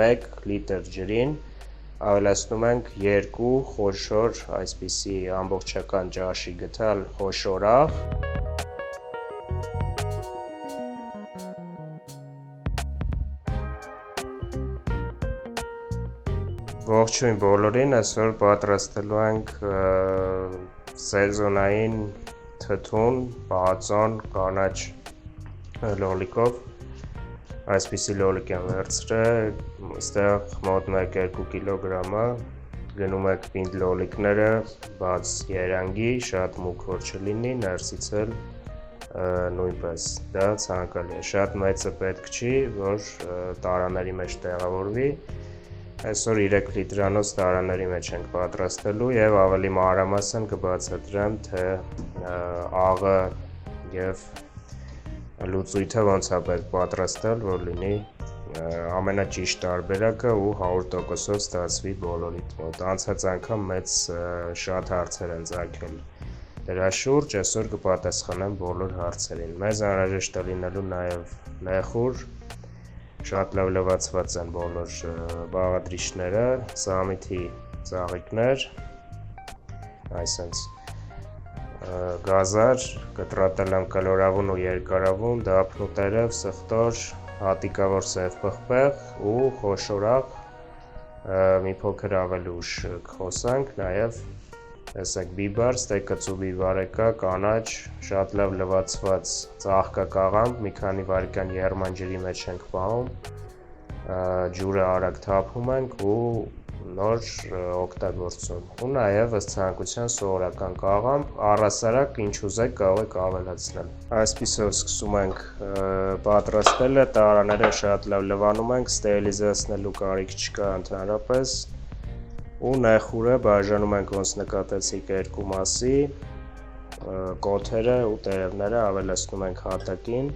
1 լիտր ջրին ավելացնում ենք 2 խոշոր այսպիսի ամբողջական ճաշի գթալ խոշոր աղ, ողջույն բոլորին, այսօր պատրաստելու ենք սեզոնային թթուն, բաղաձոն, կանաչ լոլիկով, այսպիսի լոլիկ եմ վերցրել, այստեղ մոտ 1-2 կիլոգրամը, գնում եք պինդ լոլիկները, բաց երանգի, շատ մուգ որ չլինի, ներսից էլ նույնպես, դա ցանկալի է, շատ մեծը պետք չի, որ տարաների մեջ տեղավորվի, այսօր 3 լիտրանոց տարաների մեջ ենք պատրաստելու և ավելի մանրամասն կբացատրեմ, թե աղը և լուծույթը ոնց է պետք պատրաստել, որ լինի ամենաճիշտ տարբերակը ու 100%-ով ստացվի բոլորիդ մոտ, անցած անգամ շատ հարցեր են ծագել դրա շուրջ, այսօր կպատասխանեմ բոլոր հարցերին, մեզ անհրաժեշտ է լինելու նաև նեխուր, շատ լավ լվացված են բոլոր բաղադրիչները, սամիթի ծաղիկներ, այսենց գազար, կտրատել եմ կլորավուն ու երկարավուն, դափնու տերև, սխտոր, հատիկավոր սև պղպեղ ու խոշոր աղ, մի փոքր ավելի ուշ կխոսանք, նաև տեսեք բիբար, ստեկածու բիբար կա, կանաչ, շատ լավ լվացված ծաղկակաղամբ, մի քանի վայրկյան եռման ջրի մեջ ենք պահում, ջուրը արագ թափում ենք ու նոր օգտագործում ու նաև ըստ ցանկության սովորական կաղամբ, առհասարակ ինչ ուզեք կարող եք ավելացնել, այսպիսով սկսում ենք պատրաստելը, տարաները շատ լավ լվանում ենք, ստերիլիզացնելու կարիք չկա ընդհանրապես ու նեխուրը բաժանում ենք ոնց նկատեցիք երկու մասի, կոթերը ու տերևները ավելացնում ենք հատակին,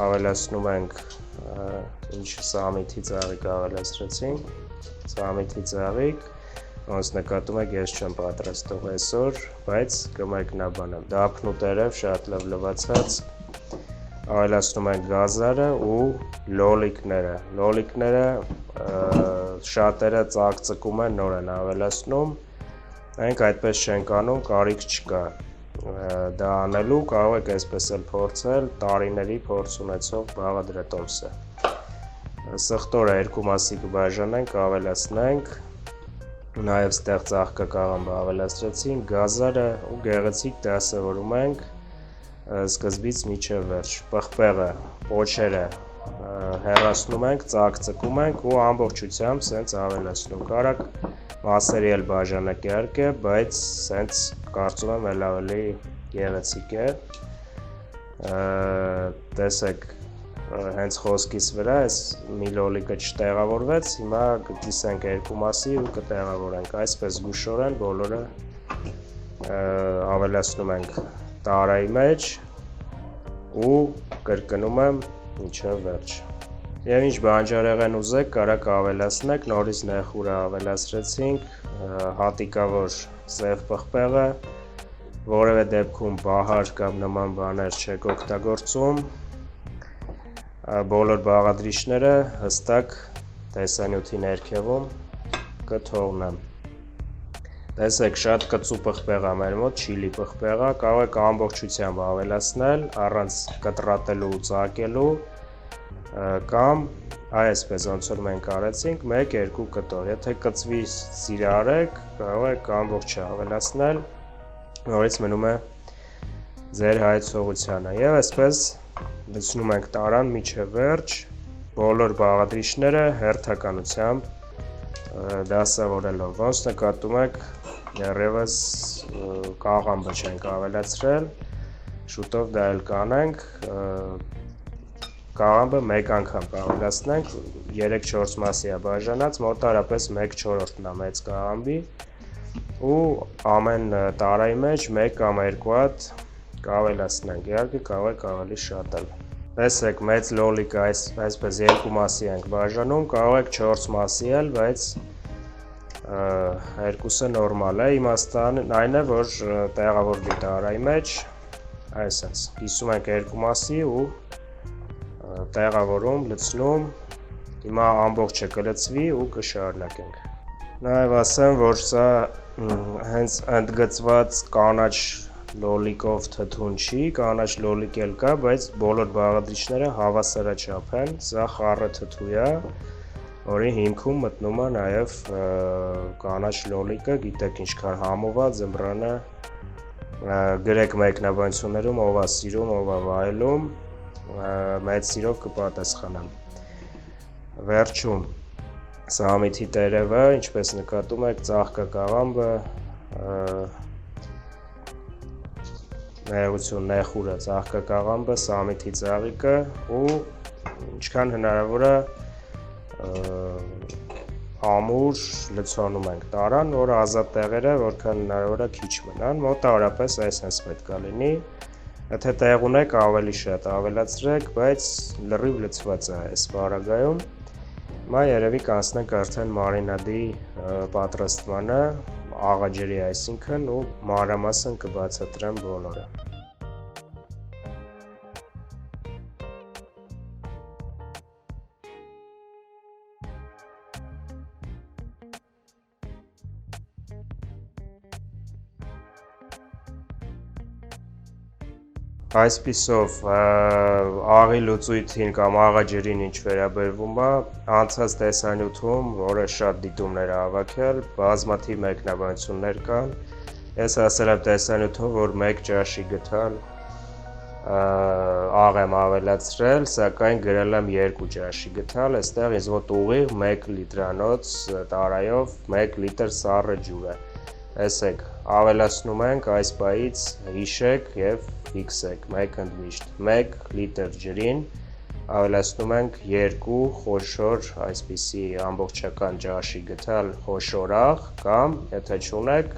ավելացնում ենք սամիթի ծաղիկ ավելացրեցինք, սամիթի ծաղիկ, ոնց նկատում եք ես չեմ պատրաստող այսօր, բայց կմեկնաբանեմ, դափնու տերև շատ լավ լվացած, ավելացնում ենք գազարը ու լոլիկները շատերը ծակծկում են, նոր են ավելացնում, մենք այդպես չենք անում, կարիք չկա դա անելու, կարող եք այսպես էլ փորձել, տարիների փորձ ունեցող բաղադրատոմս է, սխտորը երկու մասի կբաժանենք, ավելացնենք, նաև ստեղ ծաղկակաղամբը ավելացրեցինք, գազարը ու գեղեցիկ դասավորում ենք սկզբից մինչև վերջ, պղպեղը, պոչերը հեռացնում ենք, ծակծկում ենք ու ամբողջությամբ սենց ավելացնում, կարաք մասերի էլ բաժանեք իհարկե, բայց սենց կարծում եմ էլ ավելի գեղեցիկ է, տեսեք հենց խոսքիս վրա այս մի լոլիկը չտեղավորվեց, հիմա կկիսենք երկու մասի ու կտեղավորենք, այսպես զգուշորեն բոլորը ավելացնում ենք տարայի մեջ ու կրկնում եմ մինչև վերջ և ինչ բանջարեղեն ուզեք կարաք ավելացնեք, նորից նեխուրը ավելացրեցինք, հատիկավոր սև պղպեղը, որևէ դեպքում բահար կամ նման բաներ չեք օգտագործում, բոլոր բաղադրիչները հստակ տեսանյութի ներքևում կթողնեմ, տեսեք շատ կծու պղպեղ է մեր մոտ, չիլի պղպեղ է, կարող եք ամբողջությամբ ավելացնել, առանց կտրատելու ու ծակելու, կամ այսպես ոնց որ մենք արեցինք 1-2 կտոր, եթե կծվի սիրահարեք, կարող եք ամբողջը ավելացնել, նորից մնում է ձեր հայեցողությանը և այսպես լցնում ենք տարան մինչև վերջ, բոլոր բաղադրիչները հերթականությամբ դասավորելով, ոնց նկատում եք դեռևս կաղամբը չենք ավելացրել, շուտով դա էլ կանենք, կաղամբը մեկ անգամ կավելացնենք, 3-4 մասի է բաժանած, մոտարապես 1/4-ն է մեծ կաղամբի ու ամեն տարայի մեջ 1 կամ 2 հատ կավելացնենք, իհարկե կարող եք ավելի շատ էլ, տեսեք մեծ լոլիկը այսպես 2 մասի ենք բաժանում, կարող եք 4 մասի էլ, բայց երկուսը նորմալ է, իմաստն այն է, որ տեղավորվի տարայի մեջ, այսպես կիսում ենք 2 մասի ու տեղավորում, լցնում, Հիմա ամբողջը կլցվի ու կշարունակենք։ Նաև ասեմ, որ սա հենց ընդգծված կանաչ լոլիկով թթուն չի, կանաչ լոլիկ էլ կա, բայց բոլոր բաղադրիչները հավասարաչափ են, սա խառը թթու է, որի հիմքում մտնում է նաև կանաչ լոլիկը, գիտեք ինչքան համով է, ձմռանը գրեք մեկնաբանություններում, ով է սիրում, ով է վայելում, մեծ սիրով կպատասխանեմ։ Վերջում սամիթի տերևը, ինչպես նկատում եք, ծաղկակաղամբը, ներողություն, նեխուրը, ծաղկակաղամբը, սամիթի ծաղիկը ու ինչքան հնարավոր է ամուր լցոնում ենք տարան, որ ազատ տեղերը որքան հնարավոր է քիչ մնան, մոտավորապես այսպես պետք է լինի, եթե տեղ ունեք ավելի շատ ավելացրեք, բայց լրիվ լցված է այս պարագայում, հիմա երևի կանցնենք արդեն մարինադի պատրաստմանը, աղաջրի այսինքն ու մանրամասն կբացատրեմ բոլորը։ Այսպիսով աղի լուծույթին կամ աղաջրին ինչ վերաբերվում է, անցած տեսանյութում, որը շատ դիտումներ է հավաքել, բազմաթիվ մեկնաբանություններ կան, ես ասել եմ տեսանյութում, որ 1 ճաշի գթալ աղ եմ ավելացրել, սակայն գրել եմ 2 ճաշի գթալ, այստեղ ինձ մոտ ուղիղ 1 լիտրանոց տարայով 1 լիտր սառը ջուր է, տեսեք, ավելացնում ենք այս պայից հիշեք և հիքսեք, մեկ ընդմիշտ, 1 լիտր ջրին ավելացնում ենք 2 խոշոր այսպիսի ամբողջական ճաշի գթալ խոշոր աղ կամ եթե չունեք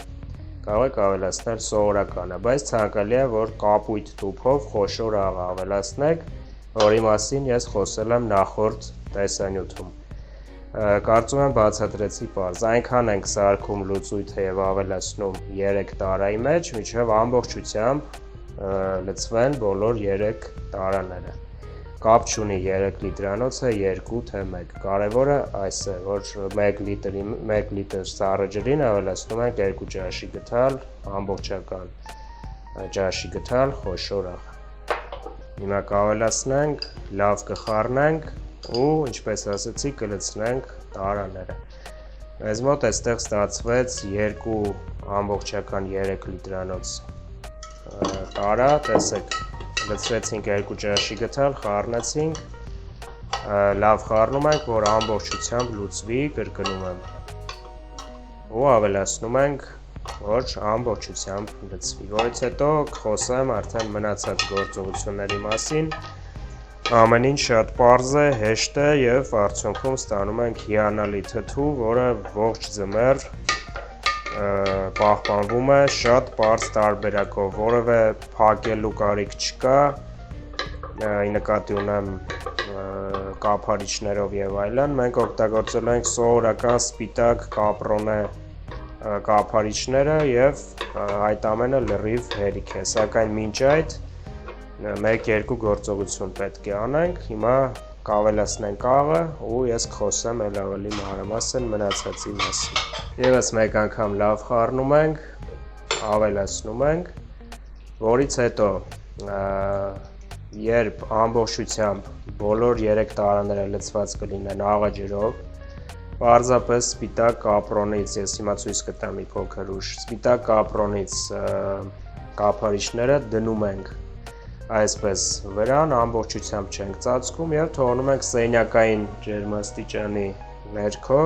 կարող եք ավելացնել սովորականը, բայց ցանկալի է, որ կապույտ տուփով խոշոր աղ ավելացնեք, որի մասին ես խոսել եմ նախորդ տեսանյութում։ Կարծում եմ բացատրեցի պարզ, այնքան ենք սարքում լուծույթը և ավելացնում 3 տարայի մեջ, մինչև ամբողջությամբ լցվեն բոլոր 3 տարաները։ Կապ չունի 3 լիտրանոցը 2 թե 1, կարևորը այս է, որ 1 լիտր սառը ջրին ավելացնում ենք 2 ճաշի գթալ, ամբողջական ճաշի գթալ խոշոր աղ։ Հիմա կավելացնենք, լավ կխառնենք ու ինչպես ասացի կլցնենք տարաները։ Մեզ մոտ այստեղ ստացվեց 2 ամբողջական 3 լիտրանոց տարա, տեսեք, լցրեցինք 2 ճաշի գթալ, խառնեցինք, լավ խառնում ենք, որ ամբողջությամբ լուծվի, կրկնում եմ, ու ավելացնում ենք, որ ամբողջությամբ լցվի, որից հետո խոսեմ արդեն մնացած գործողությունների մասին, ամեն ինչ շատ պարզ է, հեշտ է և արդյունքում ստանում ենք հիանալի թթու, որը ողջ ձմեռ պահպանվում է շատ պարզ տարբերակով, որևէ փակելու կարիք չկա, նկատի ունեմ կափարիչներով և այլն, մենք օգտագործել ենք սովորական սպիտակ կապրոնե կափարիչները և այդ ամենը լրիվ հերիք է, սակայն մինչ այդ 1-2 գործողություն պետք է անենք, հիմա կավելացնենք աղը ու ես կխոսեմ էլ ավելի մանրամասն մնացածի մասին։ Եվս մեկ անգամ լավ խառնում ենք, ավելացնում ենք, որից հետո երբ ամբողջությամբ բոլոր 3 տարաները լցված կլինեն աղաջրով, պարզապես սպիտակ կապրոնից, ես հիմա ցույց կտամ մի փոքր ուշ, սպիտակ կապրոնից կափարիչները դնում ենք այսպես վրան, ամբողջությամբ չենք ծածկում և թողնում ենք սենյակային ջերմաստիճանի ներքո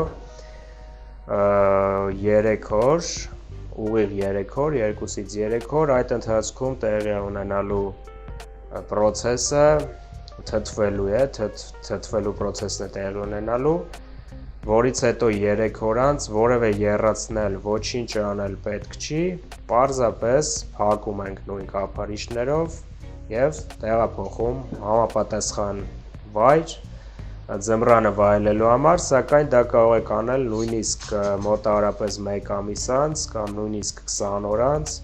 3 օր, ուղիղ 3 օր, 2-ից 3 օր, այդ ընթացքում տեղի ունենալու պրոցեսը թթվելու է, թթվելու պրոցեսն է տեղի ունենալու, որից հետո 3 օր անց որևէ եռացնել, ոչինչ անել պետք չի, պարզապես փակում ենք նույն կափարիչներով և տեղափոխում համապատասխան վայր ձմռանը վայելելու համար, սակայն դա կարող եք անել նույնիսկ մոտավորապես 1 ամիս անց կամ նույնիսկ 20 օր անց,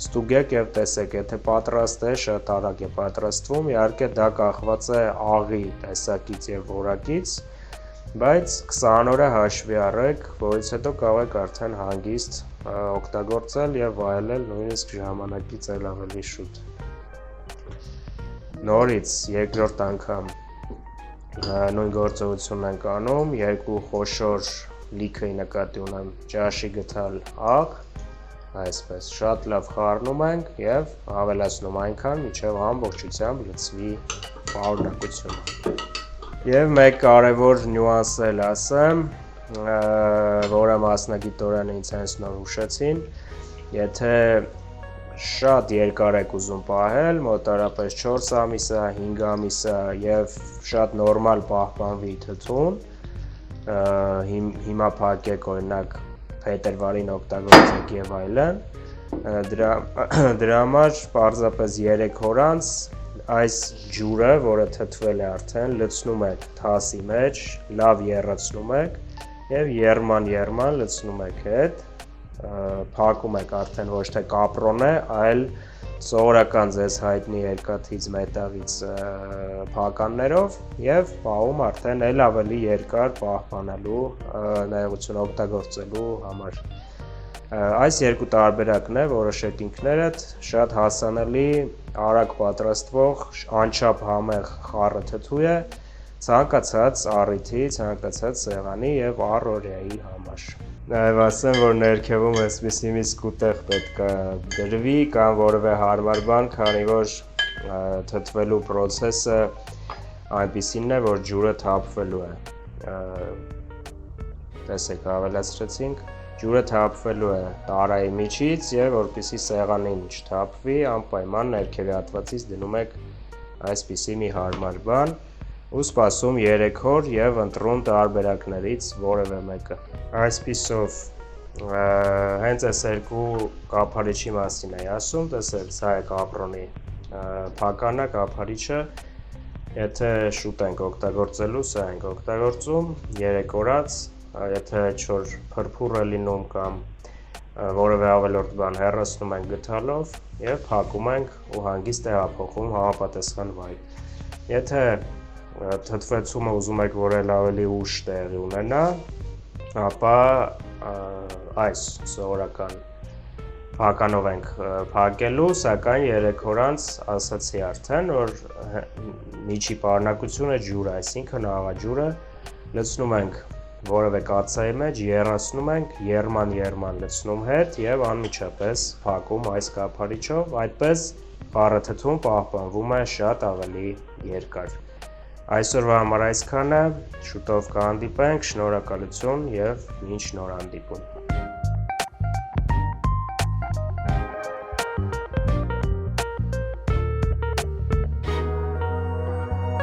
ստուգեք և տեսեք, եթե պատրաստ է, շատ արագ է պատրաստվում, իհարկե դա կախված է աղի տեսակից և որակից, բայց 20 օրը հաշվի առեք, որից հետո կարող եք արդեն հանգիստ օգտագործել եւ վայելել նույնիսկ ժամանակից էլ ավելի շուտ։ Նորից երկրորդ անգամ նույն գործողությունն ենք անում, երկու խոշոր լիքը նկատի ունեմ ճաշի գտալ աղ, այսպես շատ լավ խառնում ենք եւ ավելացնում այնքան, մինչեւ ամբողջությամբ լցվի պարունակությունը։ Եվ մեկ կարևոր նյուանս էլ ասեմ, որը մասնագիտորեն ինձ հենց նոր հուշեցին, եթե շատ երկար եք ուզում պահել, մոտարապես 4 ամիսը, 5 ամիսը եւ շատ նորմալ պահպանվի թթուն, հիմա փակեք օրինակ փետրվարին օգտագործեք եւ այլն, դրա համար պարզապես 3 օր անց այս ջուրը, որը թթվել է արդեն, լցնում եք թասի մեջ, լավ եռացնում եք եւ երման լցնում եք հետ, փակում եք արդեն ոչ թե կապրոն է, այլ սովորական ձեզ հայտնի երկաթից մետաղից փականներով եւ պահում արդեն էլ ավելի երկար պահպանելու ներողություն օգտագործելու համար։ Այս երկու տարբերակն է, որոշեք ինքներդ, շատ հասանելի, արագ պատրաստվող, անչափ համեղ խառը թթու է, ցանկացած առիթի, ցանկացած սեղանի եւ առօրյայի համար։ Նաեւ ասեմ, որ ներքևում այսպիսի մի սկուտեղ պետք է դրվի կամ որևէ հարմար բան, քանի որ թթվելու process-ը այնպիսին է, որ ջուրը թափվելու է։ Տեսեք, ավելացրեցինք, ջուրը թափվելու է տարայի միջից եւ որպեսզի սեղանին չթափվի, անպայման ներքևի հատվածից դնում եք այսպիսի մի հարմար բան ու սպասում 3 օր եւ ընտրում տարբերակներից որևէ մեկը։ Այսպիսով հենց այս երկու կափարիչի մասին էի ասում, տեսեք, սա է կապրոնի փականը, կափարիչը, եթե շուտ ենք օգտագործելու, սա ենք օգտագործում 3 օրած, եթե չոր փրփուր է լինում կամ որևէ ավելորդ բան հեռացնում ենք գդալով եւ փակում ենք ու հանգիստ տեղափոխում համապատասխան վայր։ Եթե թթվեցումը ուզում եք, որ ավելի ուշ տեղի ունենա, ապա այս սովորական փականով ենք փակելու, սակայն 3 օր անց ասացի արդեն, որ միջի պարունակությունը ջուրը, այսինքն աղաջուրը լցնում ենք որևէ կաթսայի մեջ, եռացնում ենք, երման լցնում հետ եւ անմիջապես փակում այս կափարիչով, այդպես խառը թթուն պահպանվում է շատ ավելի երկար։ Այսօրվա համար այսքանը, շուտով կհանդիպենք, շնորհակալություն եւ մինչ նոր հանդիպում։